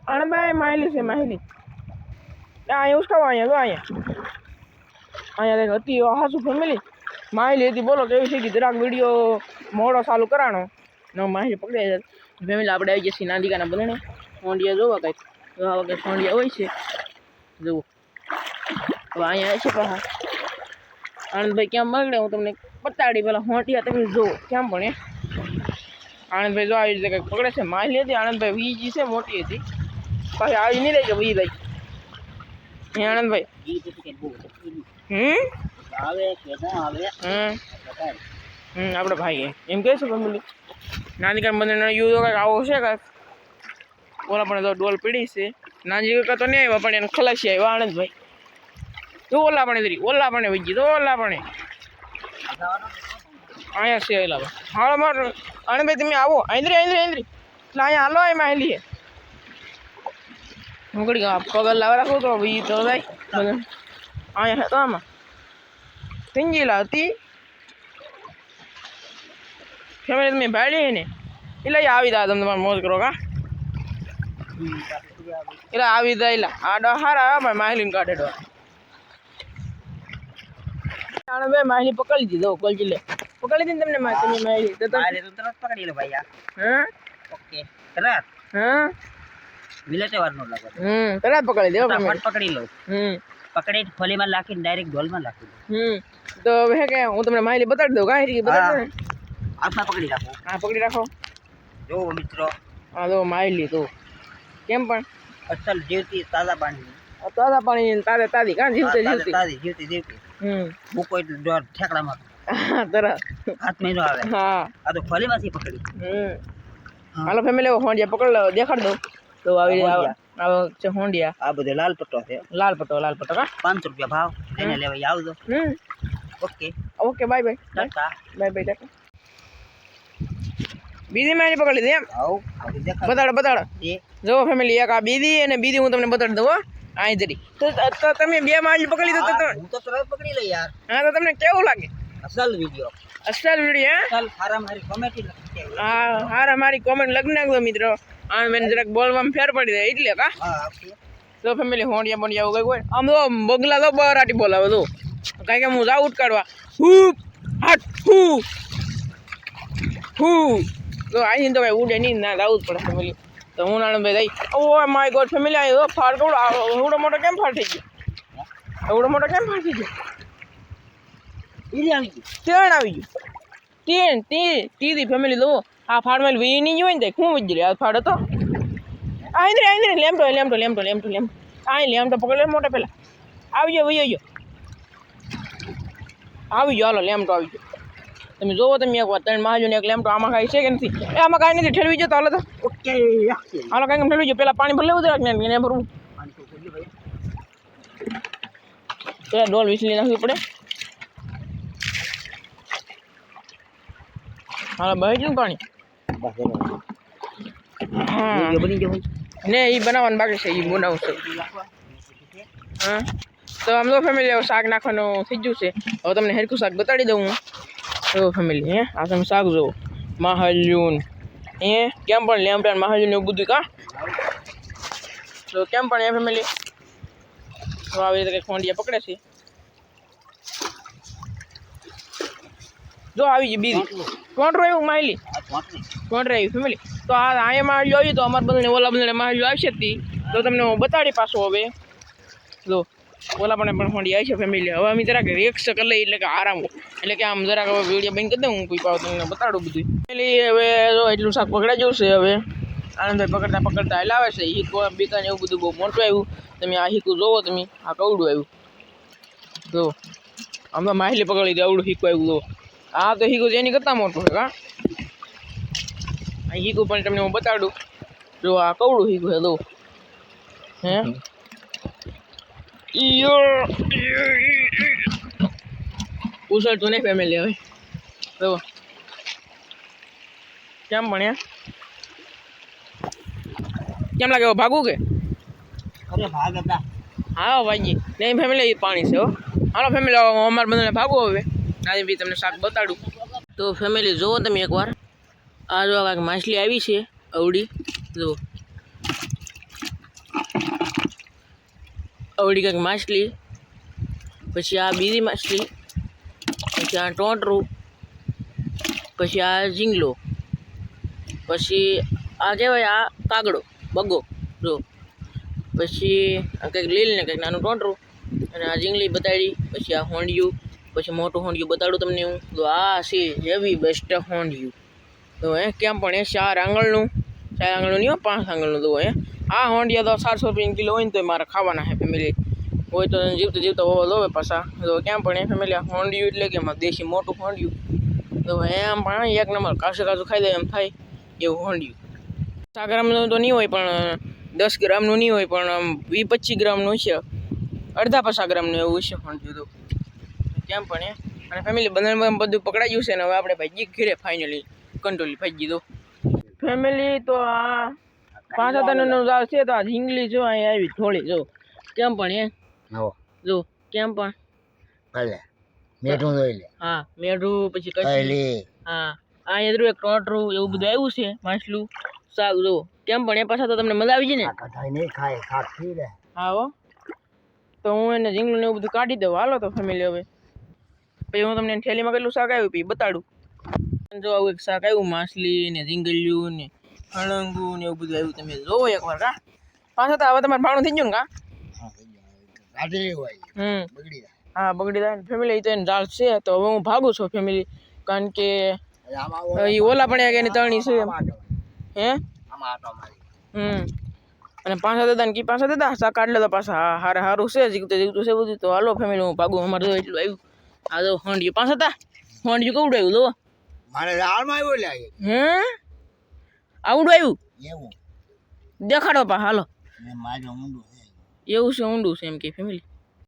आनंद भाई माहिली से माहिली अँ उसका अँ तो अँ देख अति हासू फैमिली माहिली थी बोलो केवी थी જરાક વિડીયો મોડો ચાલુ કરાણો ન માહિલી પકડે ફેમિલી આપણે આવી જઈએ નાંદિકાના બંધણે સોંડિયા જોવા કંઈક આવા કંઈક સોંડિયા હોય છે જુઓ હવે અહીંયા છે પાછા આનંદભાઈ કેમ બગડે હું તમને બતાડી પેલા હોંટિયા તમે જુઓ કેમ પણ આનંદભાઈ જો આવી રીતે કંઈક પકડે છે માહિલી હતી આનંદભાઈ વીજી છે મોટી હતી પાછી આવી નહીં રહી કે વી ભાઈ હે આનંદભાઈ આપણે ભાઈ એમ કહે છે ફેમિલી નાની બંને યુઝ કાંઈક આવો છે કાંઈક ઓલા પણ તો ડોલ પીડી છે નાની કાકા તો નહીં આવ્યા પણ એને ખલાસી આવ્યા આનંદભાઈ તો ઓલા પણ વહી તો ઓલા પણ અહીંયા છે એલા હાલો મારો આનંદભાઈ તમે આવો આંદરી એટલે અહીંયા હાલો એમાં આંદરીએ હું કડી પગલ લાવ રાખો તો ભાઈ તો ભાઈ અહીંયા તો આમાં પિંજીલા હતી ફેમિલી તમે ભાડી ને એટલે આવી દા તમે તમારે મોજ કરો કા એટલે આવી દા એટલે આડો હારા ભાઈ માહિલીને કાઢે ભાઈ માહિલી પકડી દીધો કલજી લે પકડી દીધી તમને તમે માહિલી તો તરત પકડી લો ભાઈ હા ઓકે તરત હા વિલેટે વાર નો લાગે તરત પકડી દેવો પકડી લો પકડી ફોલીમાં રાખીને ડાયરેક્ટ ઢોલમાં રાખી દો તો હવે કે હું તમને માહિલી બતાડી દઉં કાંઈ બતાડી દો હાથમાં પકડી રાખો હા પકડી રાખો જો મિત્રો હા જો માહિલી તો કેમ પણ અસલ જીવતી તાજા પાણી તાજી કાં જીવતી મૂકો એટલે ડોર ઠેકડામાં તરત હાથમાં નો આવે હા આ તો ફોલીમાંથી પકડી હાલો ફેમિલી હોંડિયા પકડ લો દેખાડ દો તો આવી આવો છે હોંડિયા આ બધે લાલ પટ્ટો કા 500 રૂપિયા ભાવ એને લેવા આવજો ઓકે બાય બાય બીજી માહિતી પકડી દે એમ બતાડો જો ફેમિલી એક આ બીજી અને બીજી હું તમને બતાડી દઉં આ જરી તો તમે બે માહિતી પકડી દો તો હું તો તરત પકડી લઈ યાર હા તો તમને કેવું લાગે અસલ વિડિયો હારા મારી કોમેન્ટ લખી નાખજો મિત્રો આ મેં જરાક બોલવામાં ફેર પડી જાય એટલે કા તો ફેમિલી હોંડિયા બોંડિયા કઈ હોય આમ તો બગલા તો બરાટી બોલાવે તો કાંઈ કે હું જાઉં ઉટકાડવા હૂ હટ હૂ તો આવીને તો કાંઈ ઉડે નહીં ના જાવું જ પડે ફેમિલી તો હું નાનભાઈ જઈ ઓ માય ગોડ ફેમિલી આવ્યો ફાડ કવડો એવડો મોટો કેમ ફાડ થઈ ગયો તેણ આવી ગયું તીધી ફેમિલી દો આ ફાડમાં વી નહીં જોઈ ને શું વધી આ ફાડ હતો આંદરે લેમટો આ લેમટો પકડે મોટા પેલા આવી ગયો હાલો લેમટો આવી ગયો તમે જોવો તમે એક વાર ત્રણ મહાજો ને એક લેમટો આમાં કાંઈ છે કે નથી આમાં કાંઈ નથી ઠેલવી જતો હાલો તો ઓકે હાલો કાંઈ ઠેલવી જો પેલા પાણી ભરી લેવું જરાક ને એને ભરવું પેલા ડોલ વિસલી નાખવી પડે હાલો બહી ગયું પાણી ને એ બનાવવાનું બાકી છે એ બનાવું છું હા તો આમ તો ફેમિલી શાક નાખવાનું થઈ ગયું છે હવે તમને હરખું શાક બતાડી દઉં હું તો ફેમિલી હે આ તમે શાક જુઓ માહલ્યુન કેમ પણ લેમટાન માહલ્યુન એવું બધું કા તો કેમ પણ એ ફેમિલી તો આવી રીતે કંઈક ખોંડિયા પકડે છે જો આવી ગઈ બીજી કોન્ટ્રો આવ્યું માહિલી કોન્ટ્રો આવી ફેમિલી તો આ અહીંયા માહિલી આવી તો અમારા બંને ઓલા બંને માહિલી આવશે જ તો તમને હું બતાડી પાછો હવે જો ઓલા પણ હોંડી આવી છે ફેમિલી હવે અમે જરાક રેક્સ કરી લઈએ એટલે કે આરામ એટલે કે આમ જરાક હવે વિડીયો બંધ કરી દઉં હું કોઈ પાવ તમને બતાડું બધું ફેમિલી હવે જો એટલું શાક પકડાઈ જવું છે હવે આનંદભાઈ પકડતા લાવે છે હીકો બીકાને એવું બધું બહુ મોટું આવ્યું તમે આ હીકું જોવો તમે આ કવડું આવ્યું જો આમ તો માહિલી પકડી દે આવડું હીકું આવ્યું જો આ તો હીકું એની કરતાં મોટું છે કા આ હીકું પણ તમને હું બતાડું જો આ કવડું હીકું છે જો હે ઉછળતું નહીં ફેમિલી હવે તો કેમ ભણ્યા કેમ લાગે ભાગવું કે અરે ભાગ હતા હા ભાઈ નહીં ફેમિલી પાણી છે હો હાલો ફેમિલી અમારે બધાને ભાગવું હવે આજે બી તમને શાક બતાડું તો ફેમિલી જુઓ તમે એકવાર આ જો કાંઈક માછલી આવી છે અવડી જુઓ આવડી કંઈક માછલી, પછી આ બીજી માછલી, પછી આ ટોટરું, પછી આ ઝીંગલો, પછી આ કહેવાય આ કાગડો બગો જો, પછી આ કંઈક લીલ ને કંઈક નાનું ટોટરું, અને આ ઝીંગલી બતાડી, પછી આ હોંડિયું, પછી મોટું હોંડિયું બતાડું તમને હું. તો આ છે હેવી બેસ્ટ હોંડિયું. તો કેમ પણ 4 આંગળનું, 4 આંગળનું નહીં 5 આંગળનું. તો આ હોંડિયા તો 700 રૂપિયા કિલો હોય ને તો મારે ખાવાના છે ફેમિલી. હોય તો જીવતા જીવતા હોવા દોવે પાછા. તો કેમ પણ ફેમિલી હોંડિયું એટલે કે દેશી મોટું હોંડિયું. તો એમ પણ 1 નંબર કાચું ખાઈ દે એમ થાય એવું હોંડિયું. 5 ગ્રામનું તો નહીં હોય પણ 10 ગ્રામનું નહીં હોય પણ 20-25 ગ્રામનું છે, અડધા 50 ગ્રામનું એવું છે હોંડિયું. તો કેમ પણ અને ફેમિલી બંને બધું પકડાઈ ગયું છે ને હવે આપણે ભાઈ ઘરે ફાઇનલી કંટ્રોલી ભાઈ ગઈ. ફેમિલી તો આ 5-7 જાળ છે. તો આ ઝીંગલી જો અહીંયા આવી થોડી જો કેમ પણ જો કેમ પણ ભલે મેઠું જોઈ લે. હા મેઢું, પછી કચલી, હા આ એદરું એક ટોટરું એવું બધું આવ્યું છે માછલું શાક જો કેમ પણ એ પાછા તો તમને મજા આવી જાય ને. કઢાઈ નહીં ખાય ખાતી રે. હા હો તો હું એને ઝીંગલું ને એવું બધું કાઢી દઉં. હાલો તો ફેમિલી હવે પછી હું તમને થેલીમાં કેટલું શાક આવ્યું પછી બતાડું. જો આવું એક શાક આવ્યું માછલી ને ઝીંગલિયું ને હળંગું ને એવું બધું આવ્યું. તમે જોવો એકવાર કા પાછા તો હવે તમારે ભાણું થઈ ગયું ને કા કાઢી હોય બગડી જાય. હા બગડી જાય ફેમિલી. તો એને જાળ છે તો હવે હું ભાગું છું ફેમિલી, કારણ કે એ ઓલા પણ એની તરણી છે હે. અને 5 દાદા ને કી 5 દાદા શાક કાઢ તો પાછા હારે સારું છે જીવતું જીવતું છે બધું. તો હાલો ફેમિલી હું ભાગું. અમારે તો એટલું આવ્યું. આ તો હોંડિયું 5 હતા, હોંડિયું કેવડું આવ્યું જો મારે હાલમાં આવ્યો લે. હે આવડું આવ્યું એવું દેખાડો પા હાલો. મારું ઊંડું છે એવું છે ઊંડું છે એમ કે ફેમિલી.